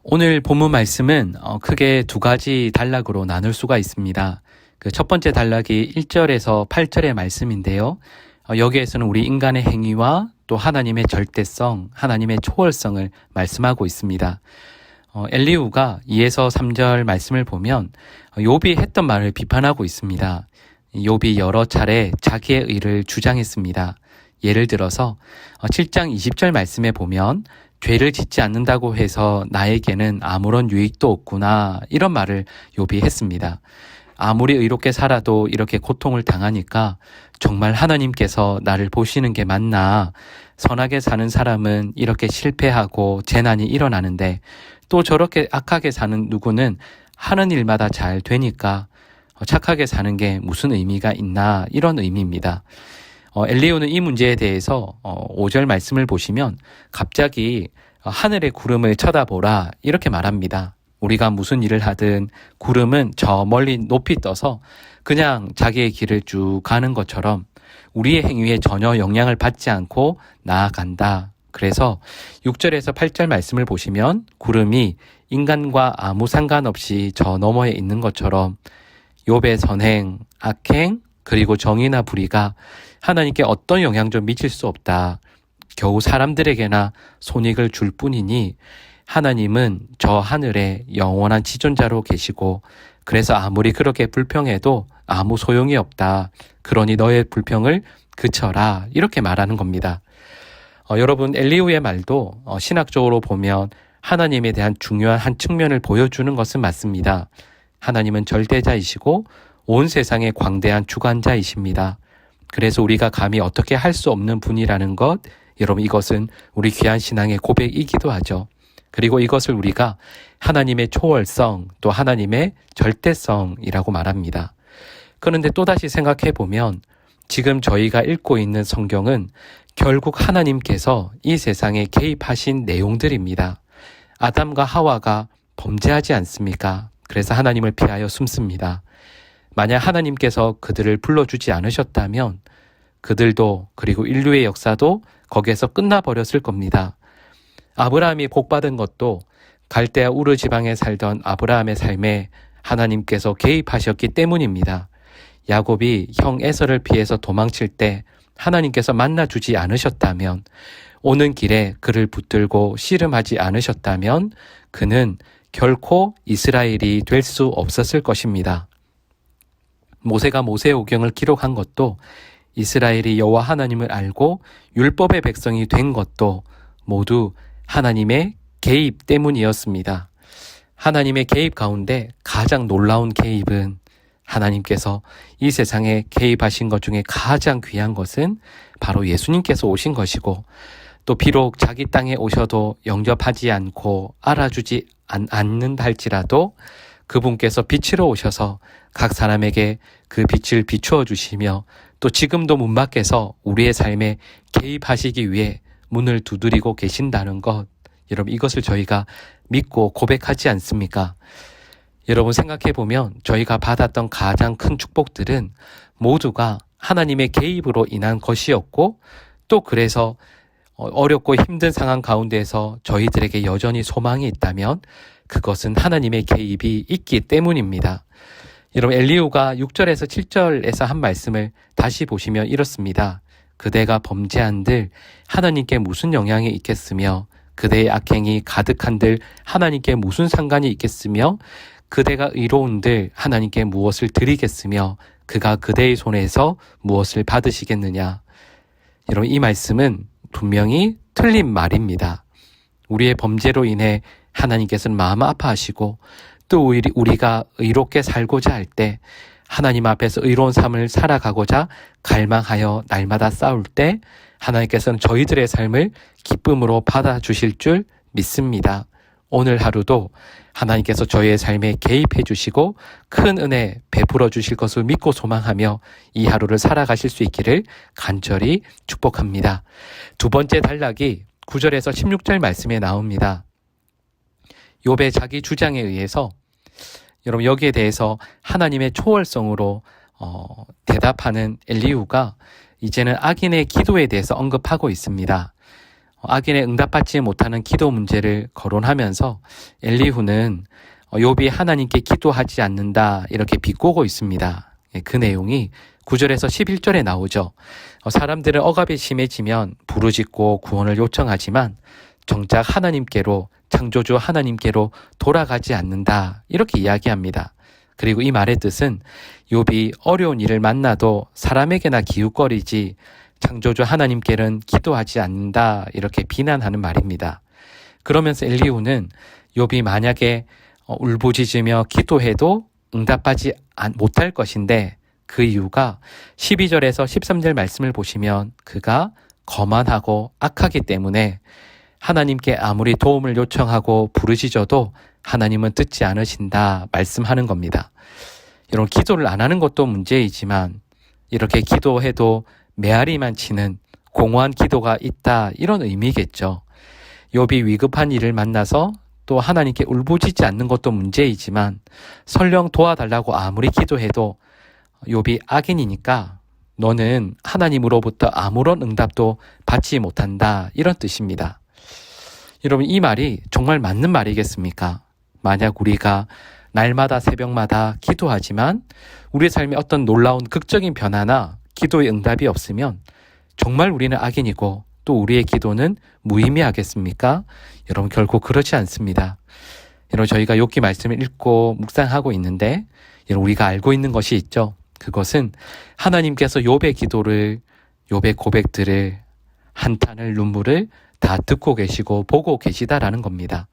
오늘 본문 말씀은 크게 두 가지 단락으로 나눌 수가 있습니다. 그 첫 번째 단락이 1절에서 8절의 말씀인데요. 여기에서는 우리 인간의 행위와 또 하나님의 절대성, 하나님의 초월성을 말씀하고 있습니다. 엘리후가 2에서 3절 말씀을 보면 욥이 했던 말을 비판하고 있습니다. 욥이 여러 차례 자기의 의를 주장했습니다. 예를 들어서 7장 20절 말씀에 보면 죄를 짓지 않는다고 해서 나에게는 아무런 유익도 없구나, 이런 말을 욥이 했습니다. 아무리 의롭게 살아도 이렇게 고통을 당하니까 정말 하나님께서 나를 보시는 게 맞나, 선하게 사는 사람은 이렇게 실패하고 재난이 일어나는데 또 저렇게 악하게 사는 누구는 하는 일마다 잘 되니까 착하게 사는 게 무슨 의미가 있나, 이런 의미입니다. 엘리후는 이 문제에 대해서 5절 말씀을 보시면 갑자기 하늘의 구름을 쳐다보라, 이렇게 말합니다. 우리가 무슨 일을 하든 구름은 저 멀리 높이 떠서 그냥 자기의 길을 쭉 가는 것처럼 우리의 행위에 전혀 영향을 받지 않고 나아간다. 그래서 6절에서 8절 말씀을 보시면 구름이 인간과 아무 상관없이 저 너머에 있는 것처럼 욥의 선행, 악행, 그리고 정의나 불의가 하나님께 어떤 영향도 미칠 수 없다. 겨우 사람들에게나 손익을 줄 뿐이니 하나님은 저 하늘에 영원한 지존자로 계시고 그래서 아무리 그렇게 불평해도 아무 소용이 없다. 그러니 너의 불평을 그쳐라, 이렇게 말하는 겁니다. 여러분, 엘리후의 말도 신학적으로 보면 하나님에 대한 중요한 한 측면을 보여주는 것은 맞습니다. 하나님은 절대자이시고 온 세상의 광대한 주관자이십니다. 그래서 우리가 감히 어떻게 할 수 없는 분이라는 것, 여러분, 이것은 우리 귀한 신앙의 고백이기도 하죠. 그리고 이것을 우리가 하나님의 초월성, 또 하나님의 절대성이라고 말합니다. 그런데 또다시 생각해 보면 지금 저희가 읽고 있는 성경은 결국 하나님께서 이 세상에 개입하신 내용들입니다. 아담과 하와가 범죄하지 않습니까? 그래서 하나님을 피하여 숨습니다. 만약 하나님께서 그들을 불러주지 않으셨다면 그들도, 그리고 인류의 역사도 거기에서 끝나버렸을 겁니다. 아브라함이 복받은 것도 갈대아 우르 지방에 살던 아브라함의 삶에 하나님께서 개입하셨기 때문입니다. 야곱이 형 에서를 피해서 도망칠 때 하나님께서 만나주지 않으셨다면, 오는 길에 그를 붙들고 씨름하지 않으셨다면 그는 결코 이스라엘이 될 수 없었을 것입니다. 모세가 모세오경을 기록한 것도, 이스라엘이 여호와 하나님을 알고 율법의 백성이 된 것도 모두 하나님의 개입 때문이었습니다. 하나님의 개입 가운데 가장 놀라운 개입은, 하나님께서 이 세상에 개입하신 것 중에 가장 귀한 것은 바로 예수님께서 오신 것이고, 또 비록 자기 땅에 오셔도 영접하지 않고 알아주지 않는다 할지라도 그분께서 빛으로 오셔서 각 사람에게 그 빛을 비추어 주시며 또 지금도 문 밖에서 우리의 삶에 개입하시기 위해 문을 두드리고 계신다는 것, 여러분, 이것을 저희가 믿고 고백하지 않습니까? 여러분, 생각해 보면 저희가 받았던 가장 큰 축복들은 모두가 하나님의 개입으로 인한 것이었고, 또 그래서 어렵고 힘든 상황 가운데서 저희들에게 여전히 소망이 있다면 그것은 하나님의 개입이 있기 때문입니다. 여러분, 엘리후가 6절에서 7절에서 한 말씀을 다시 보시면 이렇습니다. 그대가 범죄한들 하나님께 무슨 영향이 있겠으며 그대의 악행이 가득한들 하나님께 무슨 상관이 있겠으며 그대가 의로운들 하나님께 무엇을 드리겠으며 그가 그대의 손에서 무엇을 받으시겠느냐. 여러분, 이 말씀은 분명히 틀린 말입니다. 우리의 범죄로 인해 하나님께서는 마음 아파하시고 또 우리가 의롭게 살고자 할 때, 하나님 앞에서 의로운 삶을 살아가고자 갈망하여 날마다 싸울 때 하나님께서는 저희들의 삶을 기쁨으로 받아주실 줄 믿습니다. 오늘 하루도 하나님께서 저희의 삶에 개입해 주시고 큰 은혜 베풀어 주실 것을 믿고 소망하며 이 하루를 살아가실 수 있기를 간절히 축복합니다. 두 번째 단락이 9절에서 16절 말씀에 나옵니다. 욥의 자기 주장에 의해서, 여러분, 여기에 대해서 하나님의 초월성으로 대답하는 엘리후가 이제는 악인의 기도에 대해서 언급하고 있습니다. 악인의 응답받지 못하는 기도 문제를 거론하면서 엘리후는 욥이 하나님께 기도하지 않는다 이렇게 비꼬고 있습니다. 그 내용이 9절에서 11절에 나오죠. 사람들은 억압이 심해지면 부르짖고 구원을 요청하지만 정작 하나님께로, 창조주 하나님께로 돌아가지 않는다 이렇게 이야기합니다. 그리고 이 말의 뜻은 욥이 어려운 일을 만나도 사람에게나 기웃거리지 창조주 하나님께는 기도하지 않는다 이렇게 비난하는 말입니다. 그러면서 엘리후는 욥이 만약에 울부짖으며 기도해도 응답하지 못할 것인데 그 이유가 12절에서 13절 말씀을 보시면 그가 거만하고 악하기 때문에 하나님께 아무리 도움을 요청하고 부르짖어도 하나님은 듣지 않으신다 말씀하는 겁니다. 여러분, 기도를 안 하는 것도 문제이지만 이렇게 기도해도 메아리만 치는 공허한 기도가 있다 이런 의미겠죠. 욥이 위급한 일을 만나서 또 하나님께 울부짖지 않는 것도 문제이지만 설령 도와달라고 아무리 기도해도 욥이 악인이니까 너는 하나님으로부터 아무런 응답도 받지 못한다 이런 뜻입니다. 여러분, 이 말이 정말 맞는 말이겠습니까? 만약 우리가 날마다 새벽마다 기도하지만 우리 삶에 어떤 놀라운 극적인 변화나 기도의 응답이 없으면 정말 우리는 악인이고 또 우리의 기도는 무의미하겠습니까? 여러분, 결코 그렇지 않습니다. 여러분, 저희가 욥기 말씀을 읽고 묵상하고 있는데 여러분, 우리가 알고 있는 것이 있죠. 그것은 하나님께서 욥의 기도를, 욥의 고백들을, 한탄을, 눈물을 다 듣고 계시고 보고 계시다라는 겁니다.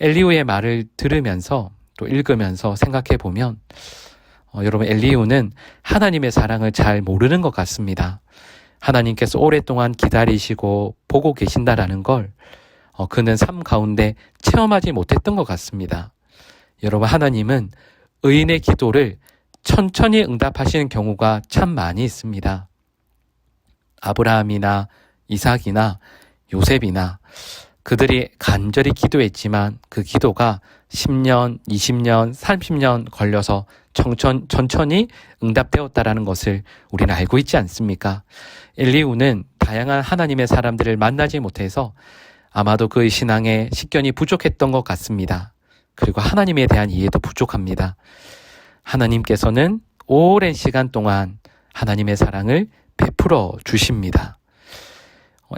엘리후의 말을 들으면서 또 읽으면서 생각해 보면 여러분, 엘리후는 하나님의 사랑을 잘 모르는 것 같습니다. 하나님께서 오랫동안 기다리시고 보고 계신다라는 걸 그는 삶 가운데 체험하지 못했던 것 같습니다. 여러분, 하나님은 의인의 기도를 천천히 응답하시는 경우가 참 많이 있습니다. 아브라함이나 이삭이나 요셉이나 그들이 간절히 기도했지만 그 기도가 10년, 20년, 30년 걸려서 천천히 응답되었다라는 것을 우리는 알고 있지 않습니까? 엘리후는 다양한 하나님의 사람들을 만나지 못해서 아마도 그의 신앙에 식견이 부족했던 것 같습니다. 그리고 하나님에 대한 이해도 부족합니다. 하나님께서는 오랜 시간 동안 하나님의 사랑을 베풀어 주십니다.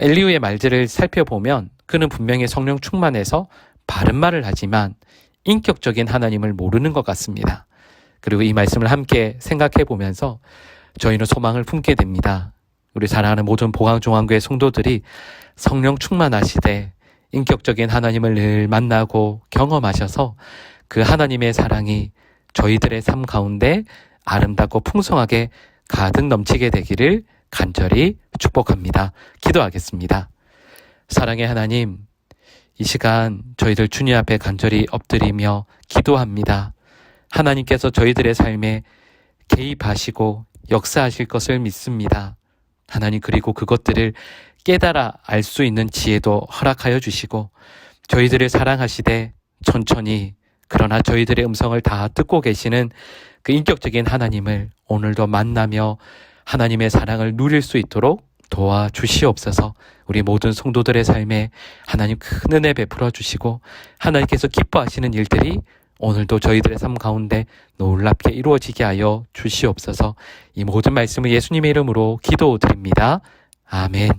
엘리후의 말들을 살펴보면 그는 분명히 성령 충만해서 바른 말을 하지만 인격적인 하나님을 모르는 것 같습니다. 그리고 이 말씀을 함께 생각해 보면서 저희는 소망을 품게 됩니다. 우리 사랑하는 모든 보강종합교회 성도들이 성령 충만하시되 인격적인 하나님을 늘 만나고 경험하셔서 그 하나님의 사랑이 저희들의 삶 가운데 아름답고 풍성하게 가득 넘치게 되기를 간절히 축복합니다. 기도하겠습니다. 사랑의 하나님, 이 시간 저희들 주님 앞에 간절히 엎드리며 기도합니다. 하나님께서 저희들의 삶에 개입하시고 역사하실 것을 믿습니다. 하나님, 그리고 그것들을 깨달아 알 수 있는 지혜도 허락하여 주시고 저희들을 사랑하시되 천천히 그러나 저희들의 음성을 다 듣고 계시는 그 인격적인 하나님을 오늘도 만나며 하나님의 사랑을 누릴 수 있도록 도와주시옵소서. 우리 모든 성도들의 삶에 하나님 큰 은혜 베풀어 주시고 하나님께서 기뻐하시는 일들이 오늘도 저희들의 삶 가운데 놀랍게 이루어지게 하여 주시옵소서. 이 모든 말씀을 예수님의 이름으로 기도드립니다. 아멘.